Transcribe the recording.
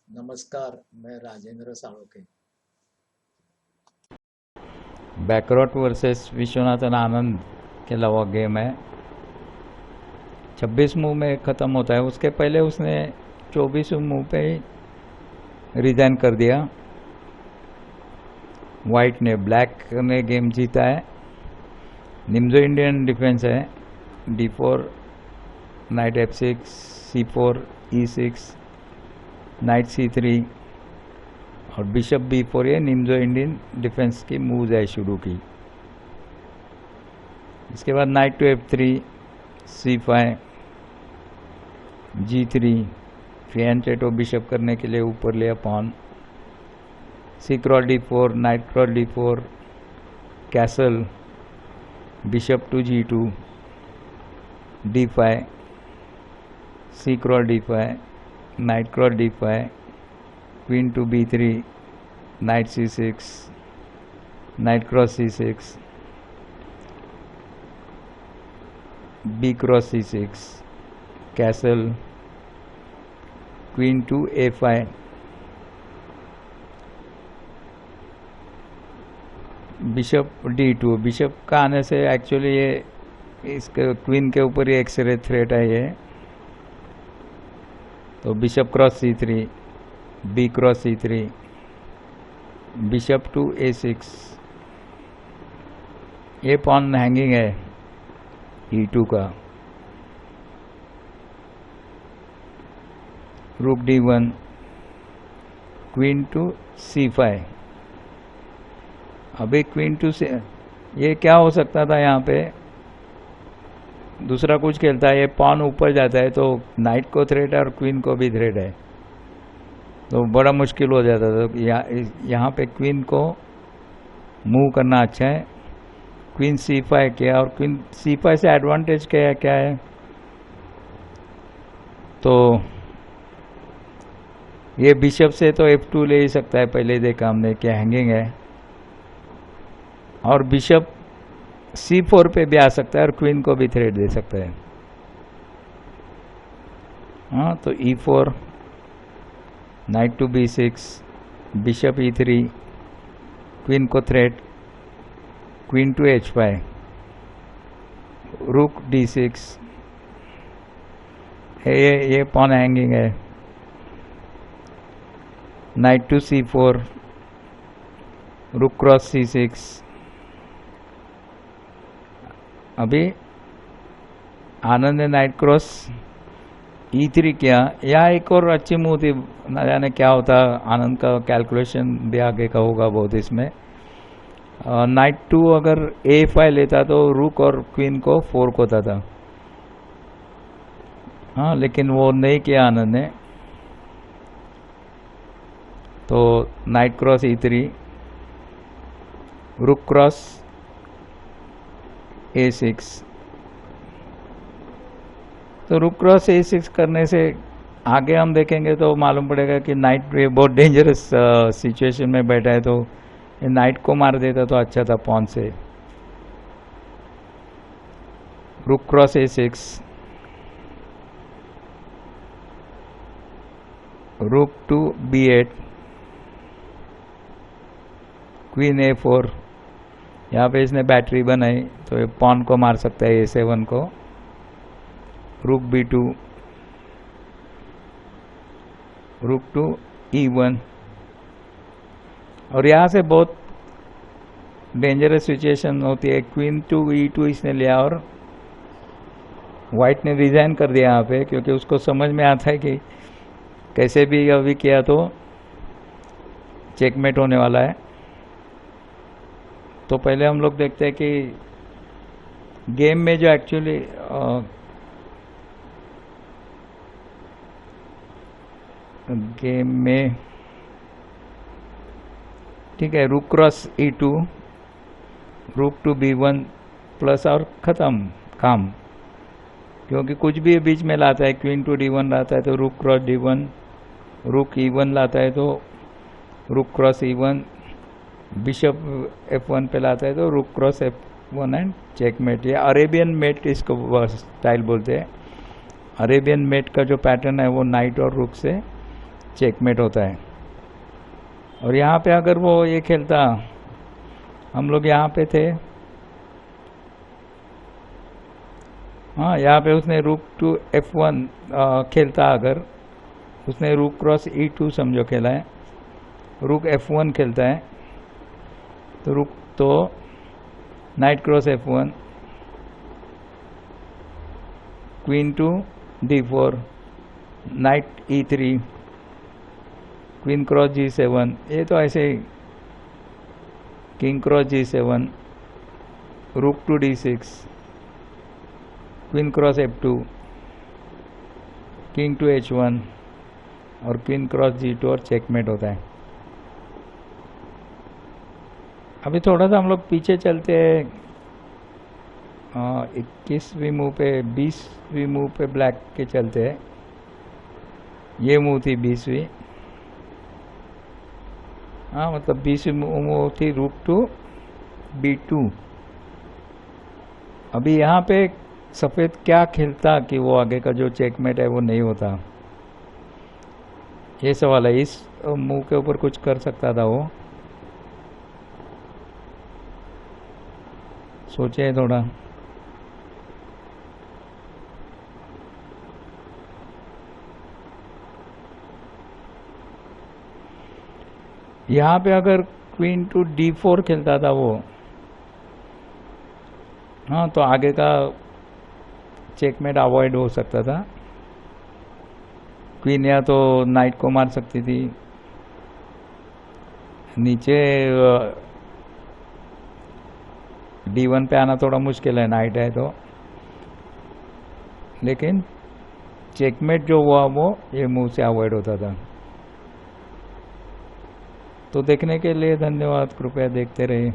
नमस्कार, मैं राजेंद्र साळोखे। बैकरॉट वर्सेस विश्वनाथन आनंद खेला हुआ गेम है। 26 मूव में ख़त्म होता है। उसके पहले उसने 24 मूव पे ही रिजाइन कर दिया। वाइट ने, ब्लैक ने गेम जीता है। निम्जो इंडियन डिफेंस है। D4, night F6, C4, E6, night C3 और बिशप B4। ये निम्जो इंडियन डिफेंस की मूव्स है शुरू की। इसके बाद night to F3, C5, G3, फिएंचेटो bishop करने के लिए ऊपर लिया pawn. C cross D4, knight cross D4, castle, bishop to G2, D5, C cross D5, knight cross D5, queen to B3, knight C6, knight cross C6, B cross C6, castle, queen to A5, bishop D2। Bishop का आने से actually ये इसके queen के ऊपर ही x ray threat है ये। तो bishop cross C3, B cross C3, bishop to A6। ये पॉन हैंगिंग है E2 का। रुक D1, क्वीन टू C5। अभी क्वीन टू से ये क्या हो सकता था, यहाँ पे दूसरा कुछ खेलता है, ये पॉन ऊपर जाता है तो नाइट को थ्रेट है और क्वीन को भी थ्रेट है, तो बड़ा मुश्किल हो जाता था। तो यहाँ पे क्वीन को मूव करना अच्छा है। क्वीन C5 किया और क्वीन C5 से एडवांटेज क्या है, तो ये बिशप से तो F2 ले ही सकता है। पहले देखा हमने क्या हैंगिंग है, और बिशप C4 पे भी आ सकता है और क्वीन को भी थ्रेट दे सकता है। हाँ, तो E4, knight to B6, bishop E3, क्वीन को threat, queen to H5, rook D6। ये पॉन हैंगिंग है। Knight to C4, rook cross C6। अभी आनंद ने नाइट क्रॉस E3 किया। यहाँ एक और अच्छी मूव थी, न जाने क्या होता। आनंद का कैलकुलेशन भी आगे का होगा बहुत इसमें। नाइट टू अगर A5 लेता तो रुक और क्वीन को फोर्क होता था। हाँ, लेकिन वो नहीं किया आनंद ने। तो नाइट क्रॉस E3, रुक क्रॉस A6। तो रुक क्रॉस A6 करने से आगे हम देखेंगे तो मालूम पड़ेगा कि नाइट ये बहुत डेंजरस सिचुएशन में बैठा है, तो ये नाइट को मार देता तो अच्छा था पॉन से। रुक क्रॉस A6, रुक टू B8, क्वीन A4। यहाँ पे इसने बैटरी बनाई तो ये पॉन को मार सकता है A7 को। रुक B2, रुक टू E1। और यहाँ से बहुत डेंजरस सिचुएशन होती है। क्वीन टू E2 इसने लिया और वाइट ने रिजाइन कर दिया यहाँ पे, क्योंकि उसको समझ में आता है कि कैसे भी अभी किया तो चेकमेट होने वाला है। तो पहले हम लोग देखते हैं कि गेम में जो एक्चुअली गेम में ठीक है, रुक क्रॉस E2, रुक टू B1 प्लस और ख़त्म काम। क्योंकि कुछ भी बीच में लाता है, क्वीन टू D1 लाता है तो रुक क्रॉस D1, रुक E1 लाता है तो रुक क्रॉस E1, बिशप F1 पे लाता है तो रुक क्रॉस F1 एंड चेकमेट। या अरेबियन मेट इसको स्टाइल बोलते हैं। अरेबियन मेट का जो पैटर्न है वो नाइट और रुक से चेकमेट होता है। और यहाँ पे अगर वो ये खेलता, हम लोग यहाँ पे थे, हाँ यहाँ पे उसने रूक टू F1 खेलता, अगर उसने रूक क्रॉस E2 समझो खेला है, रूक F1 खेलता है, तो knight cross F1, queen to D4, knight E3, queen cross G7, ये तो ऐसे ही, king cross G7, rook to D6, queen cross F2, king to H1 और क्वीन क्रॉस G2 और चेकमेट होता है। अभी थोड़ा सा हम लोग पीछे चलते हैं, 21वीं मूव पे, 20वीं मूव पे ब्लैक के चलते हैं। ये मूव थी 20वीं, हाँ मतलब 20वीं मूव थी रूक टू B2। अभी यहाँ पे सफ़ेद क्या खेलता कि वो आगे का जो चेकमेट है वो नहीं होता, ये सवाल है। इस मूव के ऊपर कुछ कर सकता था वो, सोचे थोड़ा। यहाँ पे अगर क्वीन टू D4 खेलता था वो, हाँ तो आगे का चेकमेट अवॉइड हो सकता था। क्वीन या तो नाइट को मार सकती थी, नीचे D1 पे आना थोड़ा मुश्किल है, नाइट है तो, लेकिन चेकमेट जो हुआ वो ये मूव से अवॉइड होता था। तो देखने के लिए धन्यवाद, कृपया देखते रहिए।